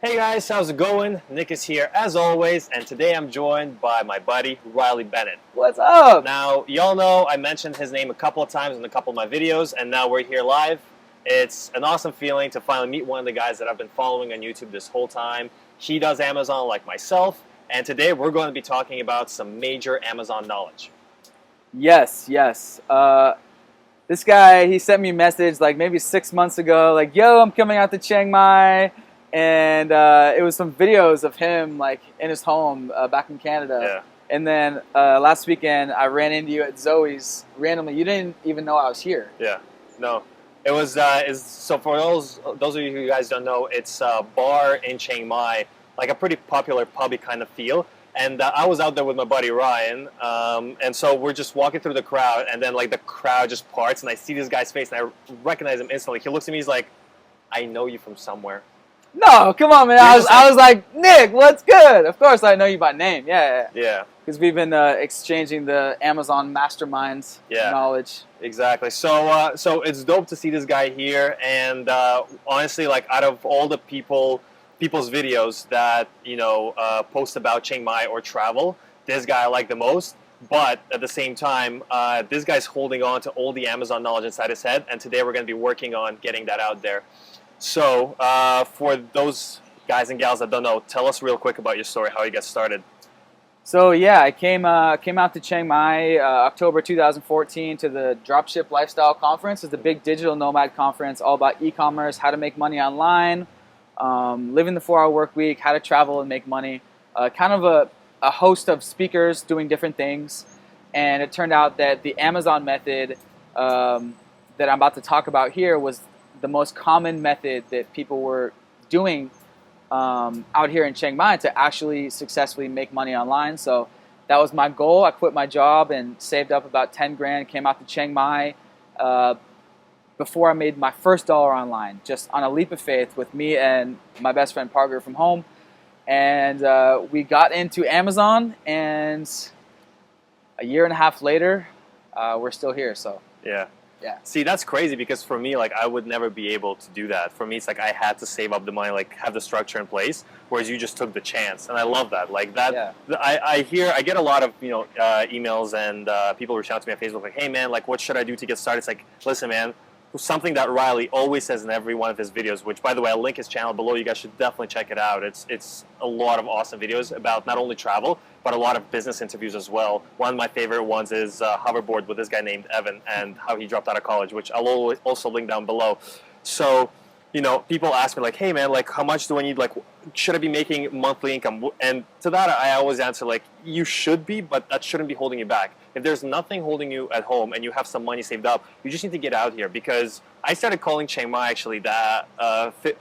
Hey guys, how's it going? Nick is here as always, and today I'm joined by my buddy Riley Bennett. What's up? Now, y'all know I mentioned his name a couple of times in a couple of my videos, and now we're here live. It's an awesome feeling to finally meet one of the guys that I've been following on YouTube this whole time. He does Amazon like myself, and today we're going to be talking about some major Amazon knowledge. Yes. This guy, he sent me a message like maybe 6 months ago, like, yo, I'm coming out to Chiang Mai. And it was some videos of him like in his home back in Canada. Yeah. And then last weekend, I ran into you at Zoe's randomly. You didn't even know I was here. Yeah, no. It was, so for those of you who guys don't know, it's a bar in Chiang Mai, like a pretty popular pubby kind of feel. And I was out there with my buddy Ryan, and so we're just walking through the crowd, and then like the crowd just parts, and I see this guy's face, and I recognize him instantly. He looks at me, he's like, I know you from somewhere. No, come on, man. I was like, Nick, what's good? Of course I know you by name. Yeah. Because we've been exchanging the Amazon masterminds knowledge. Exactly. So it's dope to see this guy here, and honestly, like out of all the people's videos that post about Chiang Mai or travel, this guy I like the most. But at the same time, this guy's holding on to all the Amazon knowledge inside his head, and today we're going to be working on getting that out there. So, for those guys and gals that don't know, tell us real quick about your story, how you got started. So yeah, I came out to Chiang Mai October 2014 to the Dropship Lifestyle Conference. It's a big digital nomad conference all about e-commerce, how to make money online, living the 4-hour work week, how to travel and make money. Kind of a host of speakers doing different things. And it turned out that the Amazon method that I'm about to talk about here was the most common method that people were doing out here in Chiang Mai to actually successfully make money online. So that was my goal. I quit my job and saved up about 10 grand, came out to Chiang Mai before I made my first dollar online, just on a leap of faith with me and my best friend Parker from home. And we got into Amazon, and a year and a half later, we're still here. So yeah. Yeah. See, that's crazy because for me, like, I would never be able to do that. For me, it's like I had to save up the money, like, have the structure in place, whereas you just took the chance. And I love that. Like, that, yeah. I get a lot of, emails and people reach out to me on Facebook, like, hey, man, like, what should I do to get started? It's like, listen, man, something that Riley always says in every one of his videos, which, by the way, I'll link his channel below. You guys should definitely check it out. It's a lot of awesome videos about not only travel, but a lot of business interviews as well. One of my favorite ones is Hoverboard with this guy named Evan and how he dropped out of college, which I'll also link down below. So, people ask me, like, hey, man, like, how much do I need? Like, should I be making monthly income? And to that, I always answer, like, you should be, but that shouldn't be holding you back. If there's nothing holding you at home and you have some money saved up, you just need to get out here. Because I started calling Chiang Mai, actually, that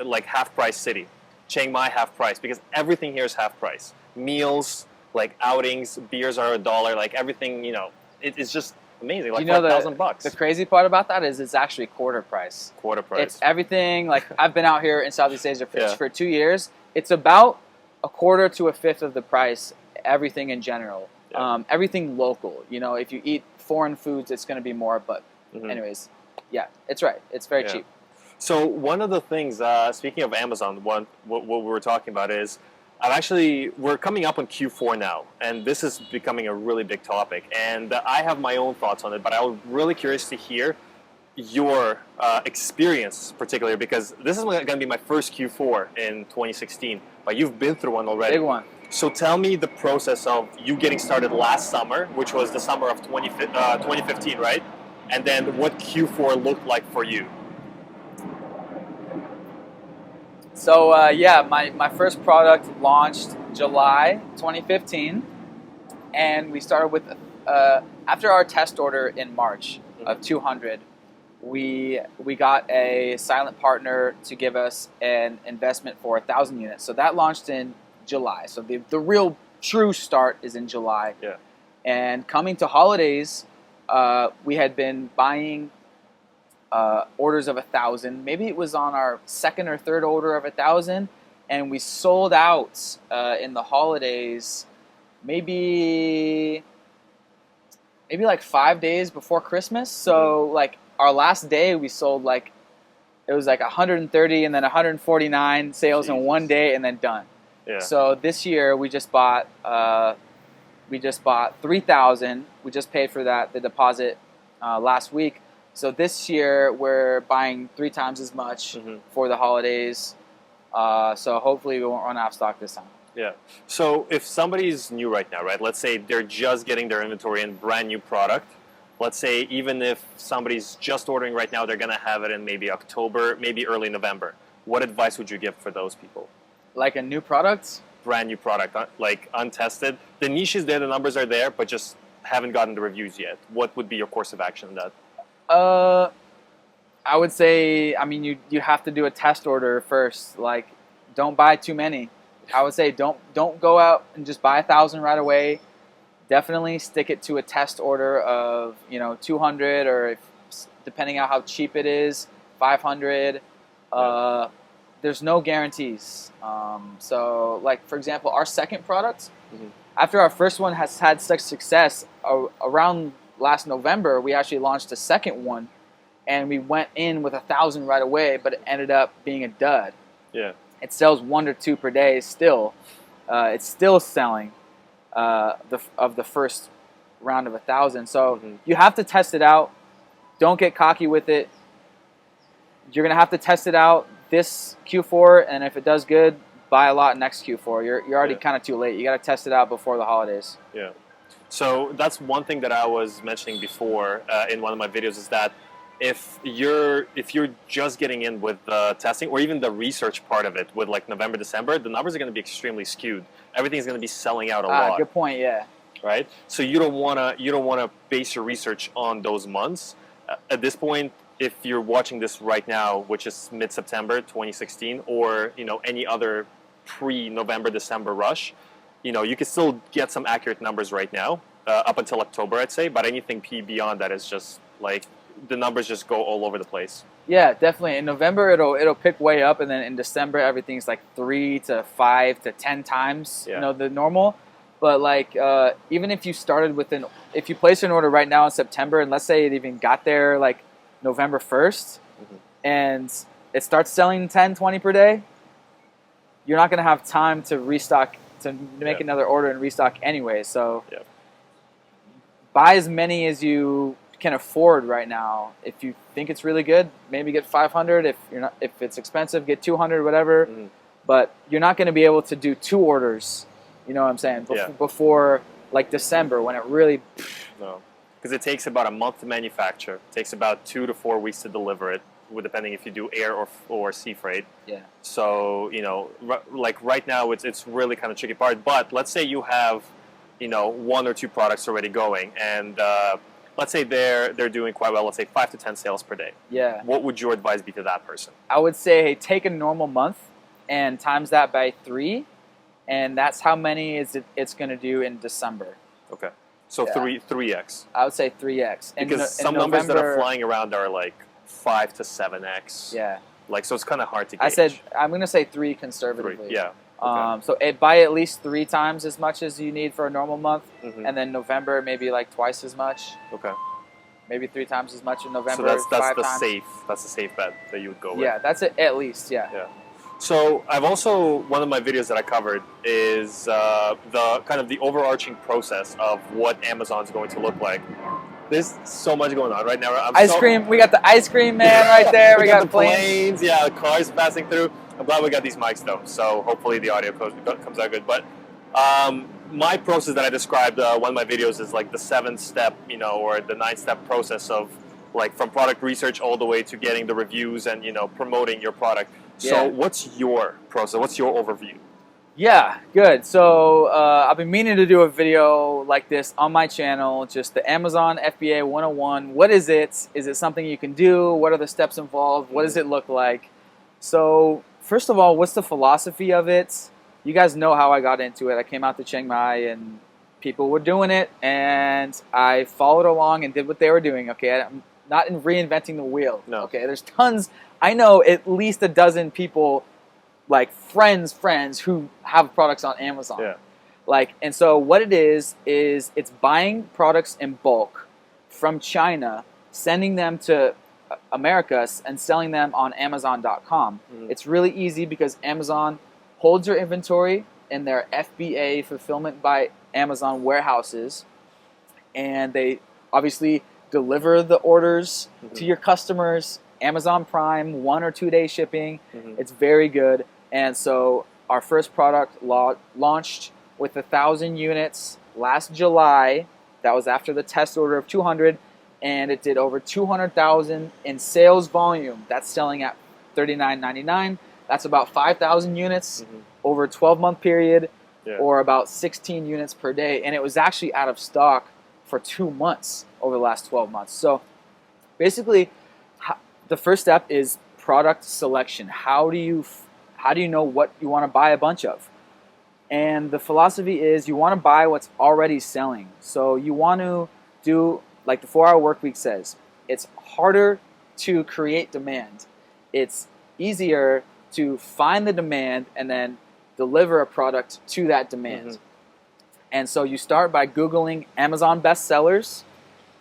like half-price city. Chiang Mai half-price, because everything here is half-price. Meals, like outings, beers are $1, like everything, it's just amazing, like $1,000. The crazy part about that is it's actually quarter price. Quarter price. It's everything, like I've been out here in Southeast Asia for 2 years. It's about a quarter to a fifth of the price, everything in general. Yeah. Everything local. If you eat foreign foods, it's going to be more, but anyways, yeah, it's right. It's very cheap. So one of the things, speaking of Amazon, what we were talking about is, we're coming up on Q4 now, and this is becoming a really big topic, and I have my own thoughts on it, but I'm really curious to hear your experience particularly, because this is going to be my first Q4 in 2016, but you've been through one already. Big one. So tell me the process of you getting started last summer, which was the summer of 2015, right? And then what Q4 looked like for you. So my first product launched July 2015, and we started with after our test order in March of 200, we got a silent partner to give us an investment for 1,000 units. So that launched in July. So the real true start is in July. Yeah. And coming to holidays, we had been buying orders of 1,000. Maybe it was on our second or third order of 1,000, and we sold out in the holidays. Maybe like 5 days before Christmas. So like our last day, we sold like it was like 130 and then 149 sales in one day and then done. Yeah. So this year we just bought 3,000. We just paid for the deposit last week. So this year we're buying 3 times as much for the holidays. So hopefully we won't run out of stock this time. Yeah. So if somebody's new right now, right? Let's say they're just getting their inventory in brand new product. Let's say even if somebody's just ordering right now, they're going to have it in maybe October, maybe early November. What advice would you give for those people? Like a new product? Brand new product, like untested. The niche is there, the numbers are there, but just haven't gotten the reviews yet. What would be your course of action in that? I would say, I mean, you have to do a test order first. Like, don't buy too many. I would say don't go out and just buy 1,000 right away. Definitely stick it to a test order of 200 or depending on how cheap it is, 500. There's no guarantees. So, like for example, our second product, after our first one has had such success, around last November we actually launched a second one, and we went in with 1,000 right away, but it ended up being a dud. Yeah, it sells 1 or 2 per day still. It's still selling. Of the first round of 1,000. So you have to test it out. Don't get cocky with it. You're going to have to test it out this Q4, and if it does good, buy a lot next Q4. You're already kind of too late. You got to test it out before the holidays. Yeah. So that's one thing that I was mentioning before in one of my videos is that if you're just getting in with the testing or even the research part of it with like November, December, the numbers are going to be extremely skewed. Everything's going to be selling out a lot. Good point. Yeah. Right. So you don't wanna base your research on those months. At this point, if you're watching this right now, which is mid-September 2016, or any other pre-November, December rush, you can still get some accurate numbers right now up until October, I'd say. But anything beyond that is just like the numbers just go all over the place. Yeah, definitely. In November, it'll pick way up, and then in December, everything's like 3 to 5 to 10 times the normal. But like even if you started if you place an order right now in September, and let's say it even got there like November 1st, and it starts selling 10, 20 per day, you're not going to have time to restock, to make another order and restock anyway. So buy as many as you can afford right now. If you think it's really good, maybe get 500. If it's expensive, get 200, whatever. But you're not going to be able to do 2 orders. You know what I'm saying? Before like December, when it really no, because it takes about a month to manufacture. It takes about 2 to 4 weeks to deliver it, depending if you do air or sea freight. Yeah. So like right now, it's really kind of tricky part. But let's say you have 1 or 2 products already going, and let's say they're doing quite well. Let's say 5 to 10 sales per day. Yeah. What would your advice be to that person? I would say, hey, take a normal month and times that by 3, and that's how many it's going to do in December. Okay. So 3x. I would say 3x. Because some numbers that are flying around are like 5 to 7x. Yeah. Like, so it's kind of hard to gauge. I'm going to say 3 conservatively. 3, yeah. Okay. So buy at least 3 times as much as you need for a normal month, and then November maybe like twice as much. Okay. Maybe 3 times as much in November. So that's the safe bet that you would go with. Yeah, that's it at least. Yeah. Yeah. So I've also, one of my videos that I covered is the kind of the overarching process of what Amazon's going to look like. There's so much going on right now. Ice cream. We got the ice cream man right there. we got the planes. Yeah, the cars passing through. I'm glad we got these mics though, so hopefully the audio comes out good. But my process that I described, one of my videos is like the 7-step, or the 9-step process of like from product research all the way to getting the reviews and promoting your product. So what's your process? What's your overview? Yeah, good. So I've been meaning to do a video like this on my channel, just the Amazon FBA 101. What is it? Is it something you can do? What are the steps involved? What does it look like? So first of all, what's the philosophy of it? You guys know how I got into it. I came out to Chiang Mai and people were doing it, and I followed along and did what they were doing. Okay, I'm not in reinventing the wheel. No. Okay, there's tons. I know at least a dozen people, like friends who have products on Amazon. Yeah. Like, and so what it is it's buying products in bulk from China, sending them to America and selling them on Amazon.com. It's really easy because Amazon holds your inventory in their FBA, fulfillment by Amazon warehouses, and they obviously deliver the orders to your customers. Amazon Prime, 1 or 2 day shipping. It's very good. And so our first product launched with 1,000 units last July. That was after the test order of 200, and it did over 200,000 in sales volume. That's selling at $39.99. That's about 5,000 units over a 12-month period, or about 16 units per day. And it was actually out of stock for 2 months over the last 12 months. So basically, the first step is product selection. How do you know what you want to buy a bunch of? And the philosophy is you want to buy what's already selling. So you want to do, like the 4-Hour Workweek says, it's harder to create demand. It's easier to find the demand and then deliver a product to that demand. And so you start by Googling Amazon bestsellers.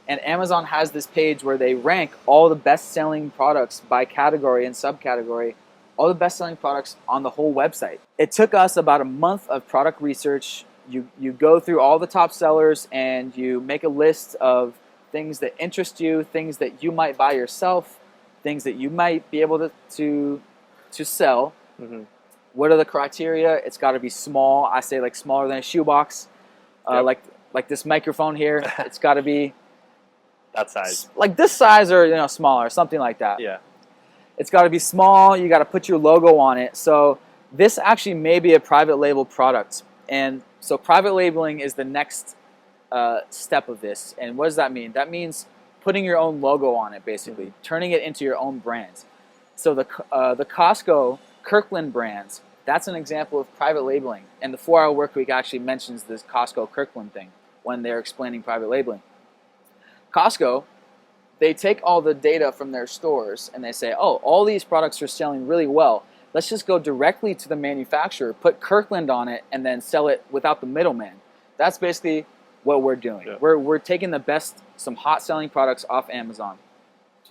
And Amazon has this page where they rank all the best-selling products by category and subcategory, all the best-selling products on the whole website. It took us about a month of product research. You go through all the top sellers and you make a list of things that interest you, things that you might buy yourself, things that you might be able to sell. What are the criteria? It's got to be small. I say like smaller than a shoebox. Like this microphone here. It's got to be that size, like this size, or smaller, something like that. Yeah. It's got to be small. You got to put your logo on it. So this actually may be a private label product, and so private labeling is the next step of this. And what does that mean? That means putting your own logo on it, basically, turning it into your own brand. So the Costco Kirkland brands, that's an example of private labeling. And the 4-Hour Workweek actually mentions this Costco Kirkland thing when they're explaining private labeling. Costco, they take all the data from their stores and they say, oh, all these products are selling really well. Let's just go directly to the manufacturer, put Kirkland on it, and then sell it without the middleman. That's basically what we're doing. Yeah. We're taking some hot-selling products off Amazon.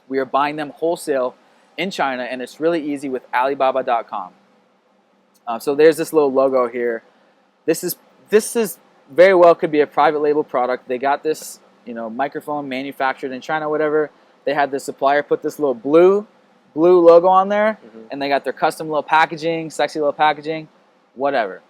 We are buying them wholesale in China, and it's really easy with Alibaba.com. So there's this little logo here. This is very well could be a private label product. They got this microphone manufactured in China, whatever. They had the supplier put this little blue logo on there, and they got their custom little packaging, sexy little packaging, whatever.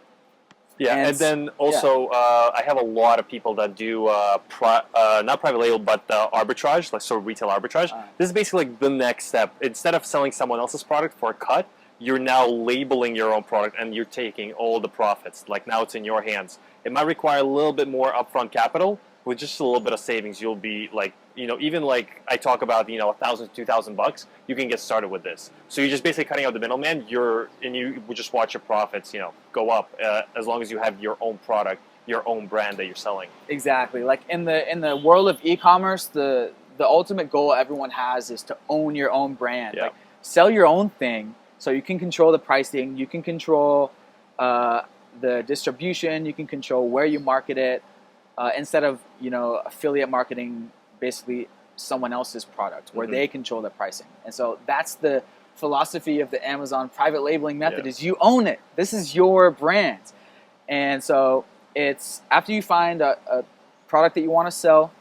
Yeah, and then also I have a lot of people that do not private label, but arbitrage, like retail arbitrage. This is basically like the next step. Instead of selling someone else's product for a cut, you're now labeling your own product and you're taking all the profits. Like now it's in your hands. It might require a little bit more upfront capital. With just a little bit of savings, you'll be like, even like I talk about, $1,000 to $2,000, you can get started with this. So you're just basically cutting out the middleman. You would just watch your profits, go up as long as you have your own product, your own brand that you're selling. Exactly. Like in the world of e-commerce, the ultimate goal everyone has is to own your own brand. Yeah. Like sell your own thing, so you can control the pricing, you can control the distribution, you can control where you market it. Instead of affiliate marketing basically someone else's product where they control the pricing. And so that's the philosophy of the Amazon private labeling method is you own it. This is your brand. And so it's after you find a product that you want to sell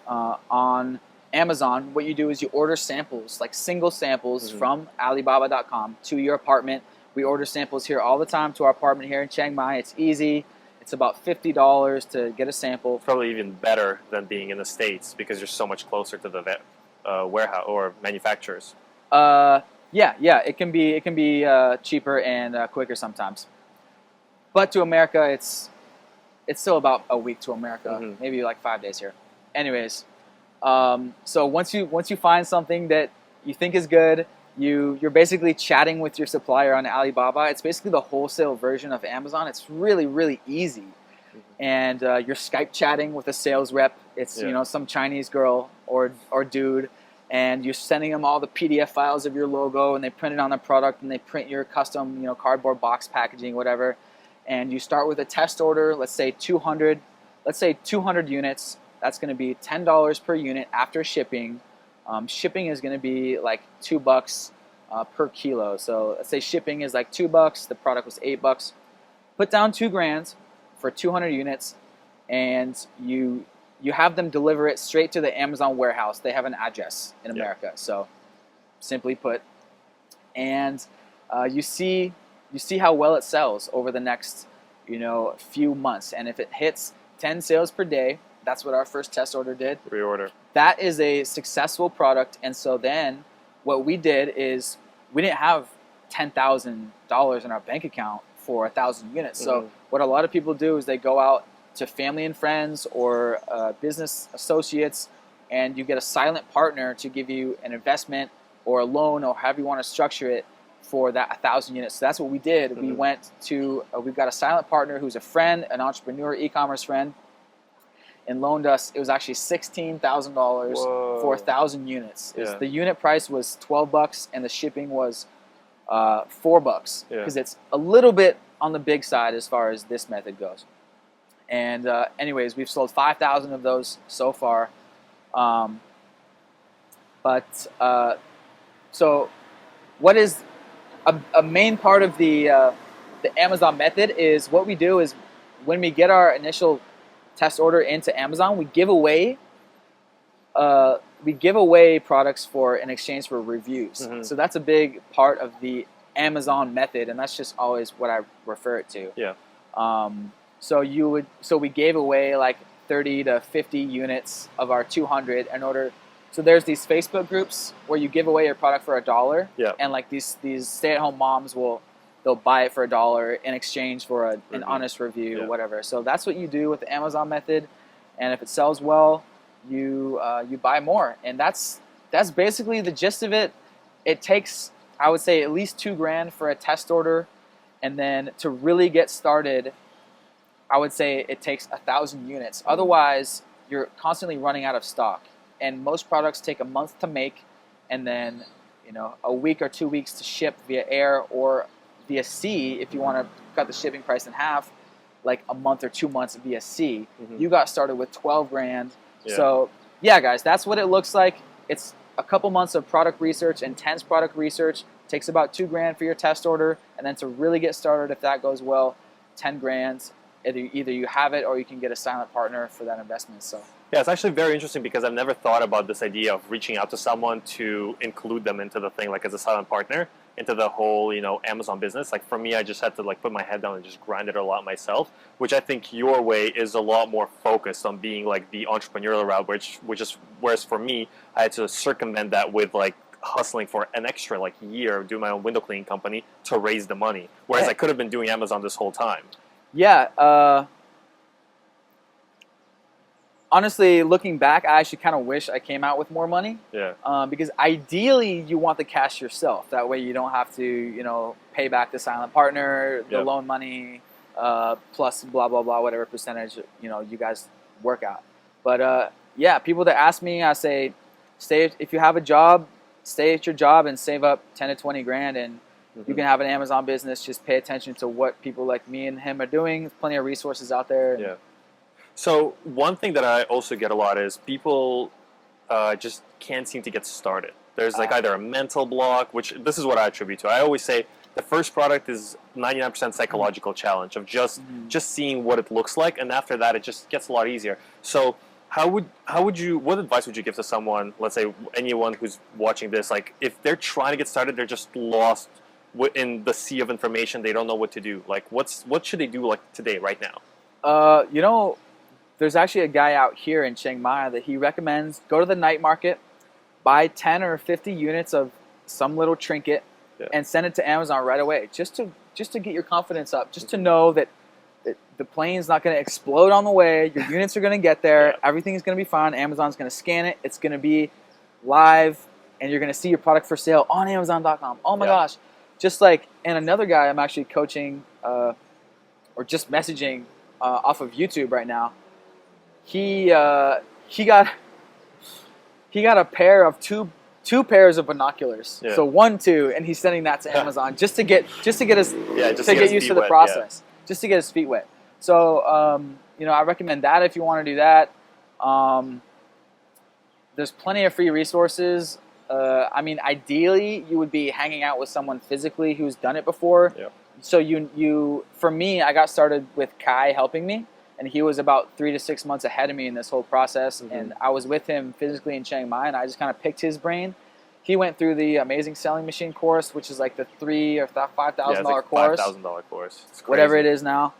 on Amazon, what you do is you order samples, like single samples from Alibaba.com to your apartment. We order samples here all the time to our apartment here in Chiang Mai. It's easy. It's about $50 to get a sample. Probably even better than being in the States because you're so much closer to the warehouse or manufacturers. Yeah, it can be cheaper and quicker sometimes. But to America, it's still about a week to America, maybe like 5 days here. Anyways, so once you find something that you think is good, you're basically chatting with your supplier on Alibaba. It's basically the wholesale version of Amazon. It's really, really easy. And you're Skype chatting with a sales rep. It's some Chinese girl or dude, and you're sending them all the PDF files of your logo, and they print it on the product, and they print your custom cardboard box packaging, whatever. And you start with a test order. Let's say 200 units. That's going to be $10 per unit after shipping. Shipping is going to be like $2 per kilo. So let's say shipping is like $2. The product was $8. Put down $2,000 for 200 units, and you have them deliver it straight to the Amazon warehouse. They have an address in America. So simply put, and you see how well it sells over the next few months. And if it hits 10 sales per day, that's what our first test order did. Reorder. That is a successful product. And so then what we did is we didn't have $10,000 in our bank account for 1,000 units. So what a lot of people do is they go out to family and friends or business associates, and you get a silent partner to give you an investment or a loan or however you want to structure it for that 1,000 units. So that's what we did. We went to, we've got a silent partner who's a friend, an entrepreneur, e-commerce friend, and loaned us, it was actually $16,000 for 1,000 units. The unit price was $12 and the shipping was $4 because it's a little bit on the big side as far as this method goes. And anyways, we've sold 5,000 of those so far. So what is a main part of the Amazon method is what we do is when we get our initial test order into Amazon, we give away products in exchange for reviews. So that's a big part of the Amazon method, and that's just always what I refer it to. So we gave away like 30 to 50 units of our 200 in order. So there's these Facebook groups where you give away your product for $1, and like these stay-at-home moms they'll buy it for $1 in exchange for an honest review or whatever. So that's what you do with the Amazon method, and if it sells well, you buy more, and that's basically the gist of it. It takes, I would say, at least $2,000 for a test order, and then to really get started, I would say it takes 1,000 units. Otherwise, you're constantly running out of stock, and most products take a month to make, and then a week or 2 weeks to ship via air or via sea. If you want to cut the shipping price in half, like a month or 2 months via sea. You got started with $12,000. So yeah, guys, that's what it looks like. It's a couple months of product research, intense product research. Takes about $2,000 for your test order, and then to really get started, if that goes well, $10,000. Either you have it or you can get a silent partner for that investment. So yeah, it's actually very interesting because I've never thought about this idea of reaching out to someone to include them into the thing, like as a silent partner, into the whole Amazon business. Like for me, I just had to like put my head down and just grind it a lot myself, which I think your way is a lot more focused on being like the entrepreneurial route, whereas for me, I had to circumvent that with like hustling for an extra like year, doing my own window cleaning company to raise the money, whereas I could have been doing Amazon this whole time. Yeah, honestly, looking back, I actually kind of wish I came out with more money. Because ideally, you want the cash yourself. That way, you don't have to, pay back the silent partner, the loan money, plus blah blah blah, whatever percentage you guys work out. But yeah, people that ask me, I say, if you have a job, stay at your job and save up 10 to 20 grand, and you can have an Amazon business. Just pay attention to what people like me and him are doing. There's plenty of resources out there. So one thing that I also get a lot is people just can't seem to get started. There's like either a mental block, which this is what I attribute to. I always say the first product is 99% psychological challenge of just seeing what it looks like, and after that it just gets a lot easier. So what advice would you give to someone, let's say anyone who's watching this, like if they're trying to get started, they're just lost in the sea of information, they don't know what to do. Like what should they do like today, right now? There's actually a guy out here in Chiang Mai that he recommends go to the night market, buy 10 or 50 units of some little trinket, and send it to Amazon right away, just to get your confidence up, just to know that the plane's not going to explode on the way. Your units are going to get there. Everything's going to be fine. Amazon's going to scan it. It's going to be live, and you're going to see your product for sale on Amazon.com. Oh my gosh. Just like, and another guy I'm actually coaching or just messaging off of YouTube right now. He got a pair of two pairs of binoculars. So 1, 2, and he's sending that to Amazon just to get used to the process, just to get his feet wet. So I recommend that if you want to do that. there's plenty of free resources. I mean, ideally, you would be hanging out with someone physically who's done it before. Yeah. So for me, I got started with Kai helping me, and he was about 3 to 6 months ahead of me in this whole process. Mm-hmm. And I was with him physically in Chiang Mai, and I just kind of picked his brain. He went through the Amazing Selling Machine course, which is like the $3,000 or $5,000 course. $5,000 course. It's crazy. Whatever it is now.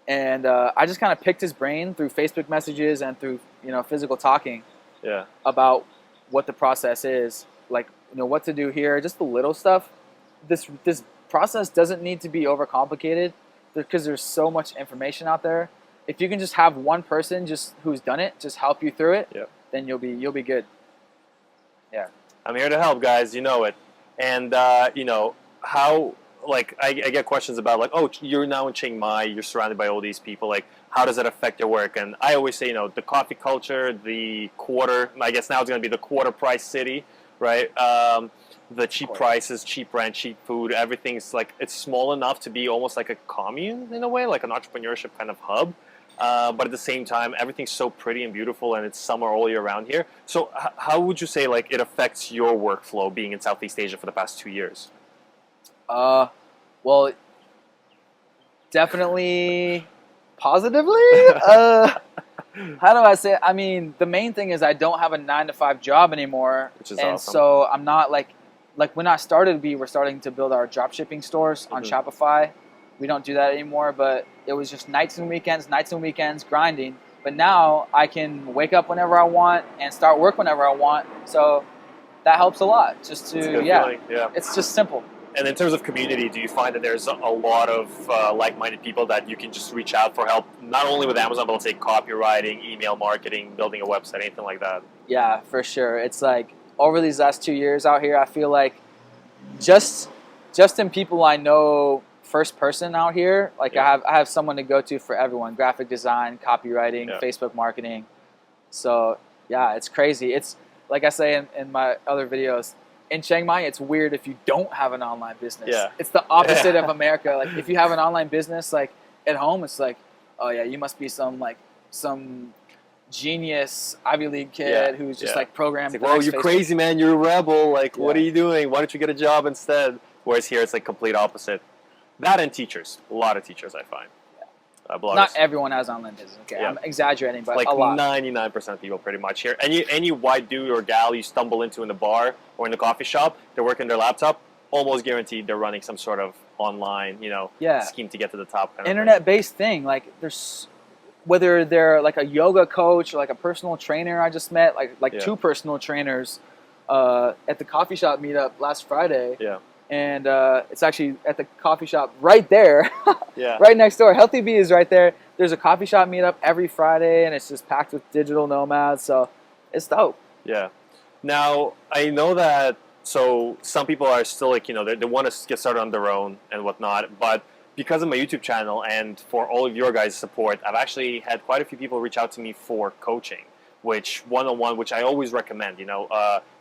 And I just kind of picked his brain through Facebook messages and through physical talking. Yeah. About what the process is, like what to do here, just the little stuff. This process doesn't need to be overcomplicated because there's so much information out there. If you can just have one person who's done it, just help you through it, then you'll be good. Yeah. I'm here to help, guys. You know it. And how, like, I get questions about, like, oh, you're now in Chiang Mai, you're surrounded by all these people, like, how does that affect your work? And I always say, the coffee culture, I guess now it's going to be the quarter price city, right? The cheap prices, cheap rent, cheap food, everything's like, it's small enough to be almost like a commune in a way, like an entrepreneurship kind of hub. But at the same time, everything's so pretty and beautiful, and it's summer all year round here. So how would you say, like, it affects your workflow being in Southeast Asia for the past 2 years? Well, definitely positively. How do I say it? I mean, the main thing is I don't have a 9-to-5 job anymore, which is and awesome. So I'm not like when I started, we were starting to build our drop shipping stores on Shopify. We don't do that anymore, but it was just nights and weekends grinding. But now I can wake up whenever I want and start work whenever I want. So that helps a lot. Just to feeling. It's just simple. And in terms of community, do you find that there's a lot of like-minded people that you can just reach out for help, not only with Amazon, but let's say copywriting, email marketing, building a website, anything like that? Yeah, for sure. It's like over these last 2 years out here, I feel like just in people I know first person out here, like I have someone to go to for everyone: graphic design, copywriting, Facebook marketing. So yeah, it's crazy. It's like I say in my other videos, in Chiang Mai, it's weird if you don't have an online business. Yeah. It's the opposite of America. Like if you have an online business, like at home, it's like, oh yeah, you must be some genius Ivy League kid who's just like programmed. It's like, whoa, you're crazy, man. You're a rebel. Like, what are you doing? Why don't you get a job instead? Whereas here, it's like complete opposite. That and teachers. A lot of teachers, I find. Not everyone has online business. Okay, I'm exaggerating, but like a lot. 99% of people pretty much here. Any white dude or gal you stumble into in the bar or in the coffee shop, they're working their laptop, almost guaranteed they're running some sort of online, scheme to get to the top. Internet-based thing. Like there's, whether they're like a yoga coach or like a personal trainer I just met, like 2 personal trainers at the coffee shop meetup last Friday. Yeah. And it's actually at the coffee shop right there, yeah, right next door. Healthy Bee is right there. There's a coffee shop meetup every Friday, and it's just packed with digital nomads. So it's dope. Yeah. Now, I know that, so some people are still like, they want to get started on their own and whatnot. But because of my YouTube channel and for all of your guys' support, I've actually had quite a few people reach out to me for coaching, which one-on-one, which I always recommend,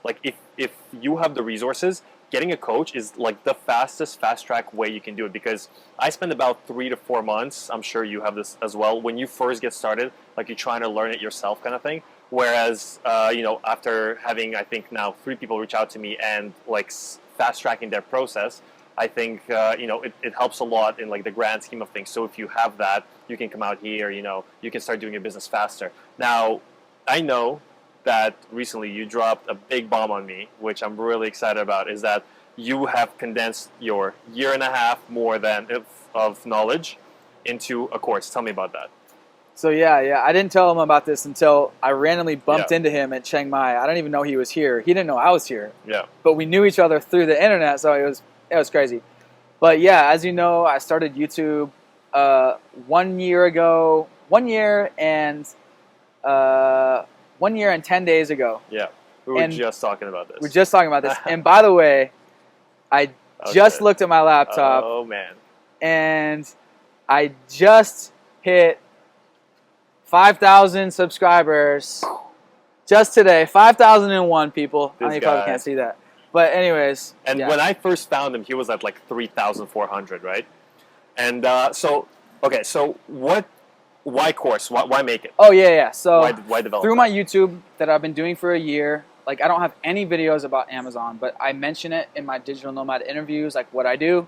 like if you have the resources, getting a coach is like the fast track way you can do it, because I spend about 3 to 4 months, I'm sure you have this as well, when you first get started, like you're trying to learn it yourself kind of thing. Whereas, after having, I think now 3 people reach out to me and like fast tracking their process, I think, it helps a lot in like the grand scheme of things. So if you have that, you can come out here, you can start doing your business faster. Now, I know that recently you dropped a big bomb on me, which I'm really excited about, is that you have condensed your 1.5 years more than of knowledge into a course. Tell me about that. So yeah, I didn't tell him about this until I randomly bumped into him at Chiang Mai. I didn't even know he was here. He didn't know I was here. Yeah. But we knew each other through the internet, so it was crazy. But yeah, as you know, I started YouTube 1 year ago. 1 year and 1 year and 10 days ago. Yeah. We were just talking about this. We're just talking about this. And by the way, I just looked at my laptop. Oh, man. And I just hit 5,000 subscribers just today. 5,001 people. I know you probably can't see that. But anyways. And when I first found him, he was at like 3,400, right? And so what Why course? Why make it? Oh yeah. So why develop through that? my YouTube that I've been doing for a year, like I don't have any videos about Amazon, but I mention it in my digital nomad interviews, like what I do.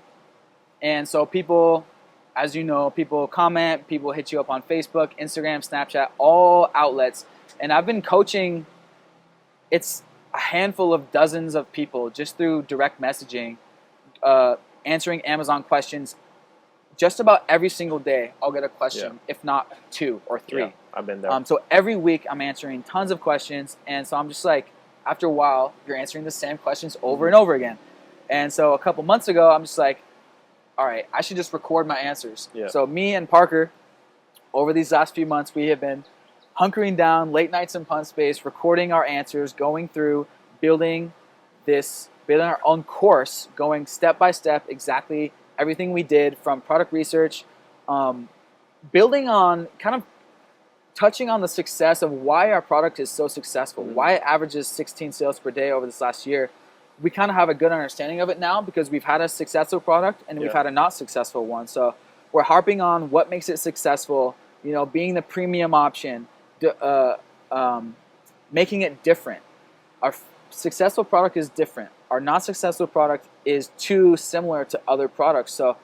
And so people, as you know, people comment, people hit you up on Facebook, Instagram, Snapchat, all outlets. And I've been coaching, it's a handful of dozens of people just through direct messaging, answering Amazon questions. Just about every single day, I'll get a question, if not 2 or 3. Yeah, I've been there. So every week, I'm answering tons of questions. And so I'm just like, after a while, you're answering the same questions over and over again. And so a couple months ago, I'm just like, all right, I should just record my answers. Yeah. So me and Parker, over these last few months, we have been hunkering down late nights in Punt Space, recording our answers, going through, building our own course, going step by step, exactly everything we did from product research, building on, kind of touching on the success of why our product is so successful, why it averages 16 sales per day over this last year. We kind of have a good understanding of it now because we've had a successful product and we've had a not successful one. So we're harping on what makes it successful, you know, being the premium option, making it different. Our successful product is different. Our not successful product is too similar to other products. So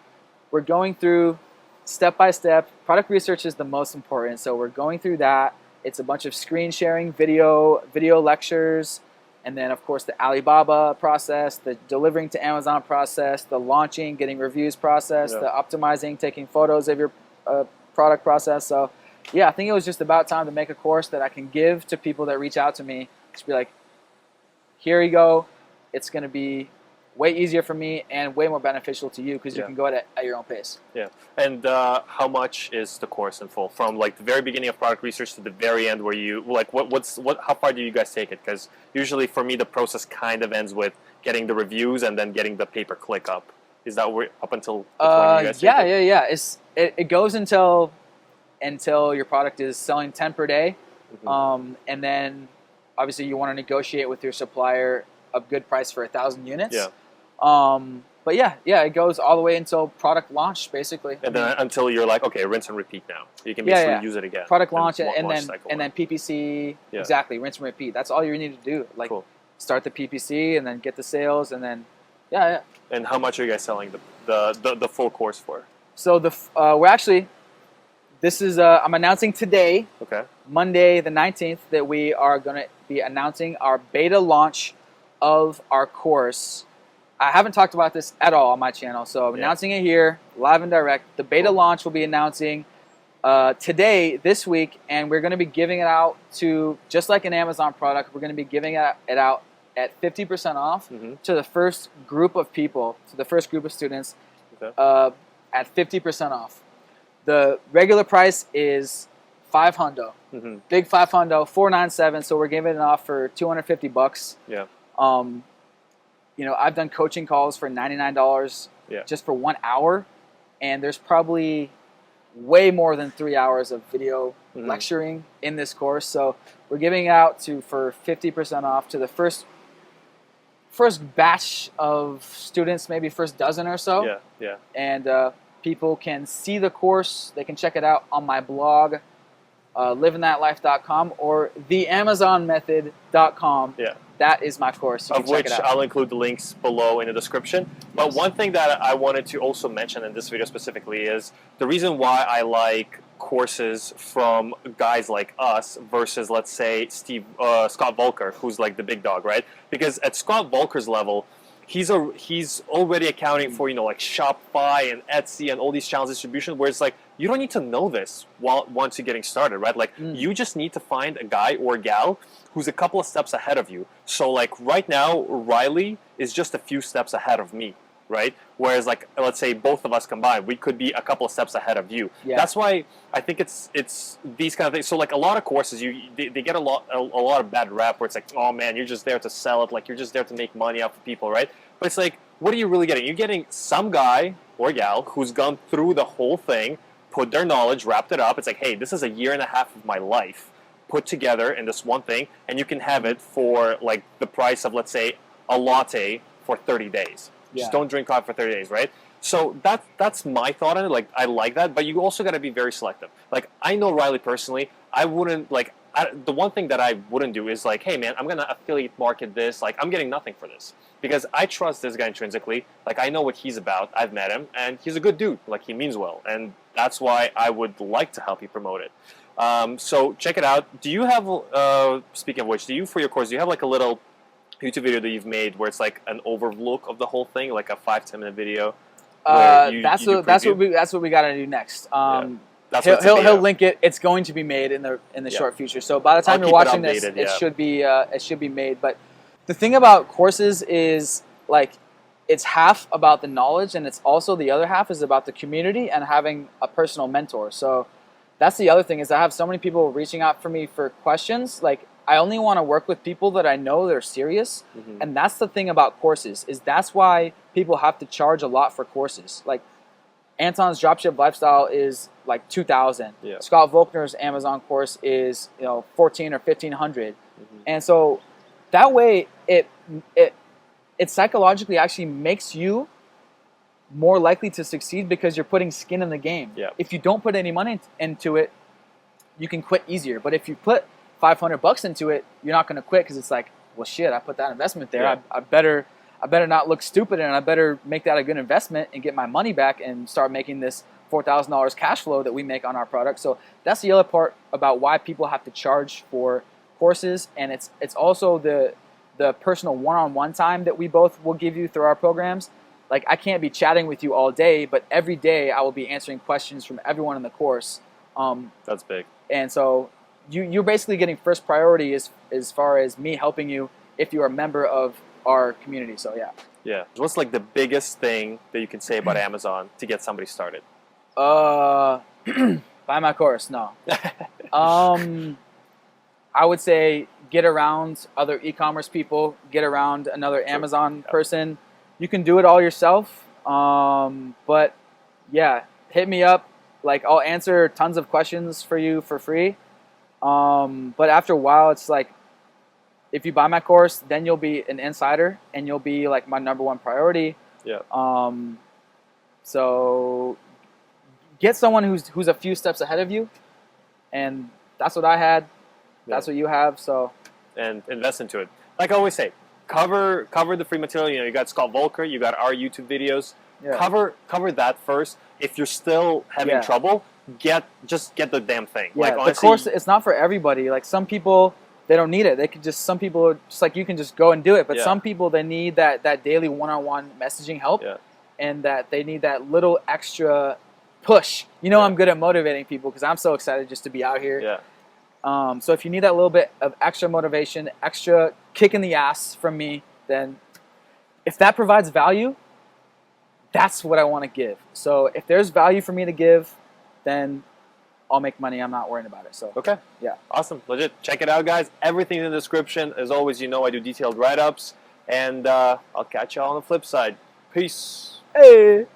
we're going through step by step. Product research is the most important. So we're going through that. It's a bunch of screen sharing, video lectures, and then, of course, the Alibaba process, the delivering to Amazon process, the launching, getting reviews process, the optimizing, taking photos of your product process. So, yeah, I think it was just about time to make a course that I can give to people that reach out to me. Just be like, here you go. It's going to be way easier for me and way more beneficial to you because you can go at your own pace. Yeah. And how much is the course in full? From like the very beginning of product research to the very end where you, like how far do you guys take it? Because usually for me the process kind of ends with getting the reviews and then getting the pay-per-click up. Is that where, up until the point you guys take it? Yeah. It goes until your product is selling 10 per day. And then obviously you want to negotiate with your supplier a good price for 1,000 units. Yeah. But yeah, it goes all the way until product launch, basically. And then until you're like, okay, rinse and repeat now. You can basically use it again. Product launch and then PPC, exactly, rinse and repeat. That's all you need to do. Like start the PPC and then get the sales and then, And how much are you guys selling the full course for? So we're actually, this is, I'm announcing today, Monday the 19th, that we are going to be announcing our beta launch of our course. I haven't talked about this at all on my channel, so I'm announcing it here, live and direct. The beta launch will be announcing today, this week, and we're going to be giving it out to, just like an Amazon product, we're going to be giving it out at 50% off to the first group of people, to the first group of students, at 50% off. The regular price is $500, big $500, $497. So we're giving it off for $250. Yeah. You know, I've done coaching calls for $99 just for 1 hour, and there's probably way more than 3 hours of video lecturing in this course. So we're giving it out for 50% off to the first batch of students, maybe first dozen or so. Yeah. And people can see the course. They can check it out on my blog, livingthatlife.com or theamazonmethod.com. Yeah. That is my course. Of which I'll include the links below in the description. But one thing that I wanted to also mention in this video specifically is the reason why I like courses from guys like us versus, let's say, Scott Volker, who's like the big dog, right? Because at Scott Volker's level, he's already accounting for, like Shopify and Etsy and all these channel distribution, where it's like, you don't need to know this once you're getting started, right? Like, you just need to find a guy or a gal who's a couple of steps ahead of you. So, like, right now, Riley is just a few steps ahead of me, right? Whereas, like, let's say both of us combined, we could be a couple of steps ahead of you. Yeah. That's why I think it's these kind of things. So, like, a lot of courses, they get a lot of bad rap where it's like, oh, man, you're just there to sell it. Like, you're just there to make money off of people, right? But it's like, what are you really getting? You're getting some guy or gal who's gone through the whole thing, put their knowledge, wrapped it up. It's like, hey, this is a year and a half of my life put together in this one thing, and you can have it for like the price of, let's say, a latte for 30 days. Just don't drink coffee for 30 days, right? So that's my thought on it. Like, I like that, but you also got to be very selective. Like, I know Riley personally. I wouldn't like. The one thing that I wouldn't do is like, hey man, I'm gonna affiliate market this. Like, I'm getting nothing for this because I trust this guy intrinsically. Like, I know what he's about. I've met him, and he's a good dude. Like, he means well, and that's why I would like to help you promote it. So check it out. Do you have? Speaking of which, for your course, do you have like a little YouTube video that you've made where it's like an overlook of the whole thing, like a 5-10 minute video? That's what we got to do next. He'll link it. It's going to be made in the short future. So by the time you're watching this, it should be made. But the thing about courses is like it's half about the knowledge, and it's also the other half is about the community and having a personal mentor. So that's the other thing is I have so many people reaching out for me for questions. Like I only want to work with people that I know they're serious, and that's the thing about courses is that's why people have to charge a lot for courses. Like Anton's Dropship Lifestyle is like $2,000. Yeah. Scott Volkner's Amazon course is $1,400 or $1,500, and so that way it psychologically actually makes you more likely to succeed because you're putting skin in the game. Yeah. If you don't put any money into it, you can quit easier. But if you put $500 into it, you're not going to quit because it's like, well, shit, I put that investment there. Yeah. I better not look stupid, and I better make that a good investment and get my money back and start making this $4,000 cash flow that we make on our product. So that's the other part about why people have to charge for courses, and it's also the personal one-on-one time that we both will give you through our programs. Like I can't be chatting with you all day, but every day I will be answering questions from everyone in the course. That's big. And so you're basically getting first priority as far as me helping you if you're a member of our community. So yeah. Yeah. What's like the biggest thing that you can say about Amazon to get somebody started? Buy my course. No. I would say get around other e-commerce people, get around another Amazon person. You can do it all yourself. But yeah, hit me up. Like I'll answer tons of questions for you for free. But after a while, it's like, if you buy my course, then you'll be an insider and you'll be like my number one priority. Yeah. So get someone who's a few steps ahead of you, and that's what I had. That's what you have. So. And invest into it. Like I always say, cover the free material. You got Scott Volker, you got our YouTube videos. Yeah. Cover that first. If you're still having trouble, just get the damn thing. Yeah, like honestly, the course it's not for everybody. Like some people they don't need it. They could some people just like you can just go and do it. But some people they need that daily one-on-one messaging help, and that they need that little extra push. I'm good at motivating people because I'm so excited just to be out here. Yeah. So if you need that little bit of extra motivation, extra kick in the ass from me, then if that provides value, that's what I want to give. So if there's value for me to give, then I'll make money. I'm not worrying about it. So okay. Yeah. Awesome. Legit. Check it out, guys. Everything's in the description. As always, I do detailed write-ups. And I'll catch you all on the flip side. Peace. Hey.